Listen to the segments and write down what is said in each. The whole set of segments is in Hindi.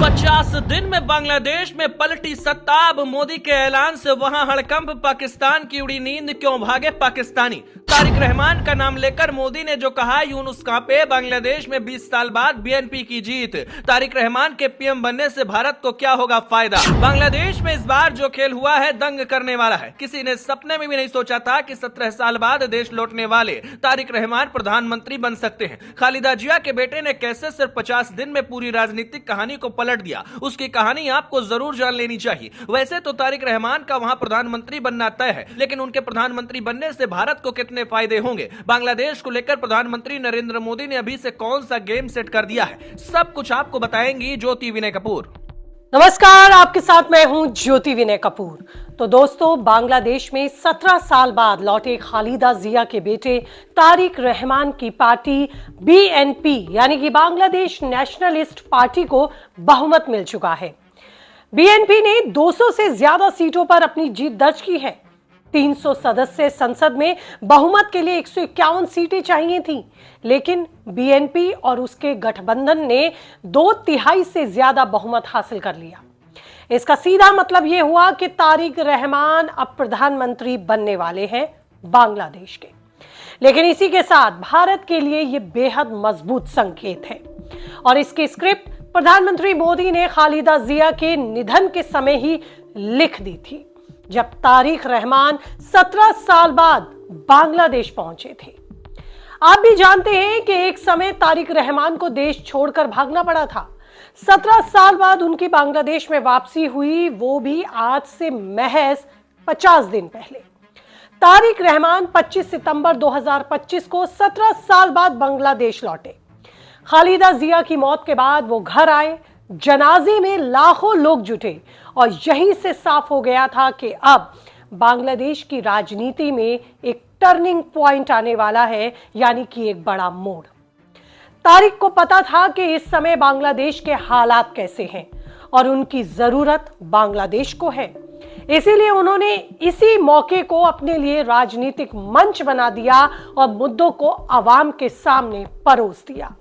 50 दिन में बांग्लादेश में पलटी सत्ता। अब मोदी के ऐलान से वहां हड़कंप। पाकिस्तान की उड़ी नींद, क्यों भागे पाकिस्तानी। तारिक रहमान का नाम लेकर मोदी ने जो कहा, यूनुस कांपे। बांग्लादेश में 20 साल बाद बीएनपी की जीत। तारिक रहमान के पीएम बनने से भारत को क्या होगा फायदा। बांग्लादेश में इस बार जो खेल हुआ है दंग करने वाला है। किसी ने सपने में भी नहीं सोचा था कि 17 साल बाद देश लौटने वाले तारिक रहमान प्रधानमंत्री बन सकते हैं। खालिदा जिया के बेटे ने कैसे सिर्फ 50 दिन में पूरी राजनीतिक कहानी को पलट दिया, उसकी कहानी आपको जरूर जान लेनी चाहिए। वैसे तो तारिक रहमान का वहां प्रधानमंत्री बनना तय है, लेकिन उनके प्रधानमंत्री बनने से भारत को कितने फायदे होंगे, बांग्लादेश को लेकर प्रधानमंत्री नरेंद्र मोदी ने अभी से कौन सा गेम सेट कर दिया है, सब कुछ आपको बताएंगी ज्योति विनय कपूर। नमस्कार, आपके साथ मैं हूं ज्योति विनय कपूर। तो दोस्तों, बांग्लादेश में 17 साल बाद लौटे खालिदा जिया के बेटे तारिक रहमान की पार्टी बीएनपी यानी कि बांग्लादेश नेशनलिस्ट पार्टी को बहुमत मिल चुका है। बीएनपी ने 200 से ज्यादा सीटों पर अपनी जीत दर्ज की है। 300 सदस्य संसद में बहुमत के लिए 151 सीटें चाहिए थी, लेकिन बीएनपी और उसके गठबंधन ने 2/3 से ज्यादा बहुमत हासिल कर लिया। इसका सीधा मतलब यह हुआ कि तारिक रहमान अब प्रधानमंत्री बनने वाले हैं बांग्लादेश के। लेकिन इसी के साथ भारत के लिए यह बेहद मजबूत संकेत है और इसकी स्क्रिप्ट प्रधानमंत्री मोदी ने खालिदा जिया के निधन के समय ही लिख दी थी, जब तारिक रहमान 17 साल बाद बांग्लादेश पहुंचे थे। आप भी जानते हैं कि एक समय तारिक रहमान को देश छोड़कर भागना पड़ा था। 17 साल बाद उनकी बांग्लादेश में वापसी हुई, वो भी आज से महज 50 दिन पहले। तारिक रहमान 25 सितंबर 2025 को 17 साल बाद बांग्लादेश लौटे। खालिदा जिया की मौत के बाद वो घर आए, जनाजे में लाखों लोग जुटे और यहीं से साफ हो गया था कि अब बांग्लादेश की राजनीति में एक टर्निंग पॉइंट आने वाला है, यानी कि एक बड़ा मोड़। तारिक को पता था कि इस समय बांग्लादेश के हालात कैसे हैं और उनकी जरूरत बांग्लादेश को है। इसीलिए उन्होंने इसी मौके को अपने लिए राजनीतिक मंच बना दिया और मुद्दों को आवाम के सामने परोस दिया।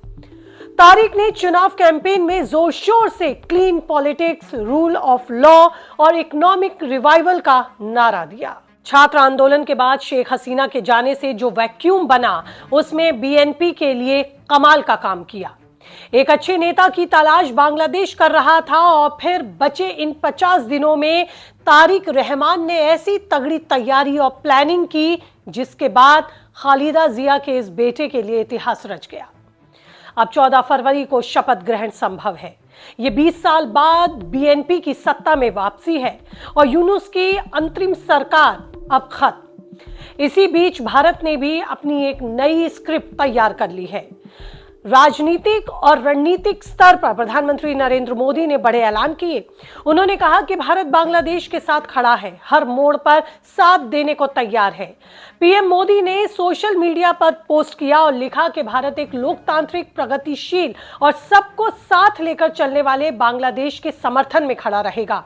तारिक ने चुनाव कैंपेन में जोर शोर से clean politics, rule of law और इकोनॉमिक रिवाइवल का नारा दिया। छात्र आंदोलन के बाद शेख हसीना के जाने से जो वैक्यूम बना, उसमें बीएनपी के लिए कमाल का काम किया। एक अच्छे नेता की तलाश बांग्लादेश कर रहा था और फिर बचे इन 50 दिनों में तारिक रहमान ने ऐसी तगड़ी तैयारी और प्लानिंग की, जिसके बाद खालिदा जिया के इस बेटे के लिए इतिहास रच गया। अब 14 फरवरी को शपथ ग्रहण संभव है। ये 20 साल बाद बीएनपी की सत्ता में वापसी है और यूनुस की अंतरिम सरकार अब खत्म। इसी बीच भारत ने भी अपनी एक नई स्क्रिप्ट तैयार कर ली है। राजनीतिक और रणनीतिक स्तर पर प्रधानमंत्री नरेंद्र मोदी ने बड़े ऐलान किए। उन्होंने कहा कि भारत बांग्लादेश के साथ खड़ा है, हर मोड़ पर साथ देने को तैयार है। पीएम मोदी ने सोशल मीडिया पर पोस्ट किया और लिखा कि भारत एक लोकतांत्रिक, प्रगतिशील और सबको साथ लेकर चलने वाले बांग्लादेश के समर्थन में खड़ा रहेगा।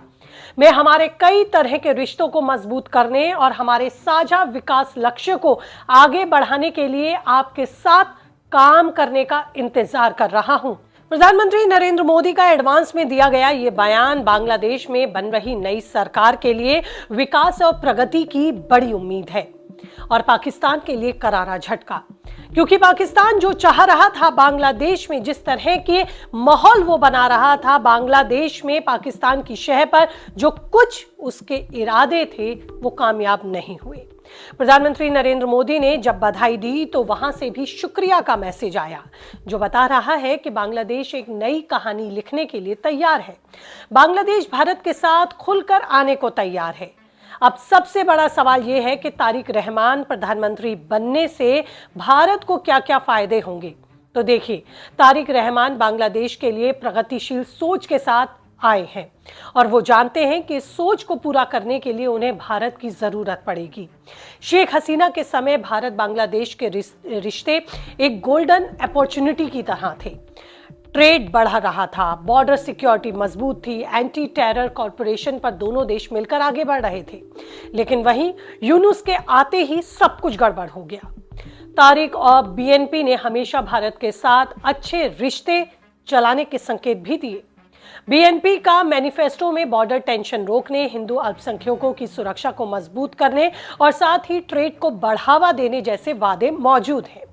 मैं हमारे कई तरह के रिश्तों को मजबूत करने और हमारे साझा विकास लक्ष्य को आगे बढ़ाने के लिए आपके साथ काम करने का इंतजार कर रहा हूं। प्रधानमंत्री नरेंद्र मोदी का एडवांस में दिया गया ये बयान बांग्लादेश में बन रही नई सरकार के लिए विकास और प्रगति की बड़ी उम्मीद है और पाकिस्तान के लिए करारा झटका, क्योंकि पाकिस्तान जो चाह रहा था बांग्लादेश में, जिस तरह के माहौल वो बना रहा था बांग्लादेश में, पाकिस्तान की शह पर जो कुछ उसके इरादे थे वो कामयाब नहीं हुए। प्रधानमंत्री नरेंद्र मोदी ने जब बधाई दी तो वहां से भी शुक्रिया का मैसेज आया, जो बता रहा है कि बांग्लादेश एक नई कहानी लिखने के लिए तैयार है। बांग्लादेश भारत के साथ खुलकर आने को तैयार है। अब सबसे बड़ा सवाल यह है कि तारिक रहमान प्रधानमंत्री बनने से भारत को क्या क्या फायदे होंगे। तो देखिए, तारिक रहमान बांग्लादेश के लिए प्रगतिशील सोच के साथ आए हैं और वो जानते हैं कि इस सोच को पूरा करने के लिए उन्हें भारत की जरूरत पड़ेगी। शेख हसीना के समय भारत बांग्लादेश के रिश्ते एक गोल्डन अपॉर्चुनिटी की तरह थे। ट्रेड बढ़ रहा था, बॉर्डर सिक्योरिटी मजबूत थी, एंटी टेरर कॉर्पोरेशन पर दोनों देश मिलकर आगे बढ़ रहे थे। लेकिन वहीं यूनुस के आते ही सब कुछ गड़बड़ हो गया। तारिक और बीएनपी ने हमेशा भारत के साथ अच्छे रिश्ते चलाने के संकेत भी दिए। बीएनपी का मैनिफेस्टो में बॉर्डर टेंशन रोकने, हिंदू अल्पसंख्यकों की सुरक्षा को मजबूत करने और साथ ही ट्रेड को बढ़ावा देने जैसे वादे मौजूद हैं।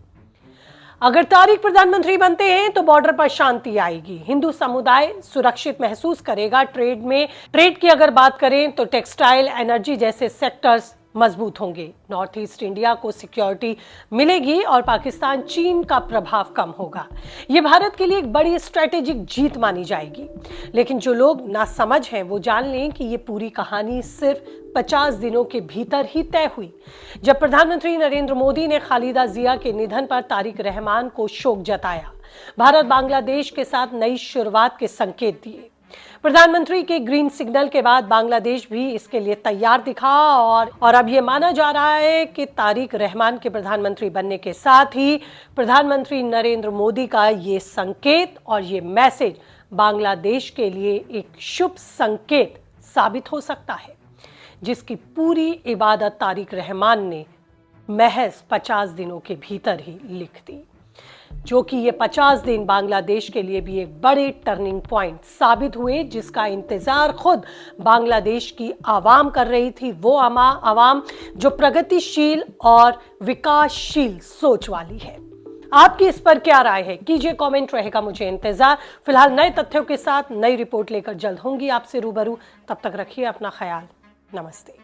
अगर तारिक प्रधानमंत्री बनते हैं तो बॉर्डर पर शांति आएगी, हिंदू समुदाय सुरक्षित महसूस करेगा। ट्रेड की अगर बात करें तो टेक्सटाइल, एनर्जी जैसे सेक्टर्स मजबूत होंगे। नॉर्थ ईस्ट इंडिया को सिक्योरिटी मिलेगी और पाकिस्तान चीन का प्रभाव कम होगा। यह भारत के लिए एक बड़ी स्ट्रेटेजिक जीत मानी जाएगी। लेकिन जो लोग नासमझ हैं वो जान लें कि ये पूरी कहानी सिर्फ 50 दिनों के भीतर ही तय हुई, जब प्रधानमंत्री नरेंद्र मोदी ने खालिदा जिया के निधन पर तारिक रहमान को शोक जताया। भारत बांग्लादेश के साथ नई शुरुआत के संकेत दिए। प्रधानमंत्री के ग्रीन सिग्नल के बाद बांग्लादेश भी इसके लिए तैयार दिखा और अब यह माना जा रहा है कि तारिक रहमान के प्रधानमंत्री बनने के साथ ही प्रधानमंत्री नरेंद्र मोदी का ये संकेत और ये मैसेज बांग्लादेश के लिए एक शुभ संकेत साबित हो सकता है, जिसकी पूरी इबादत तारिक रहमान ने महज 50 दिनों के भीतर ही लिख दी, जो कि ये 50 दिन बांग्लादेश के लिए भी एक बड़े टर्निंग पॉइंट साबित हुए, जिसका इंतजार खुद बांग्लादेश की आवाम कर रही थी। वो आवाम जो प्रगतिशील और विकासशील सोच वाली है। आपकी इस पर क्या राय है? कीजिए कमेंट, रहेगा मुझे इंतजार। फिलहाल नए तथ्यों के साथ नई रिपोर्ट लेकर जल्द होंगी आपसे रूबरू। तब तक रखिए अपना ख्याल। नमस्ते।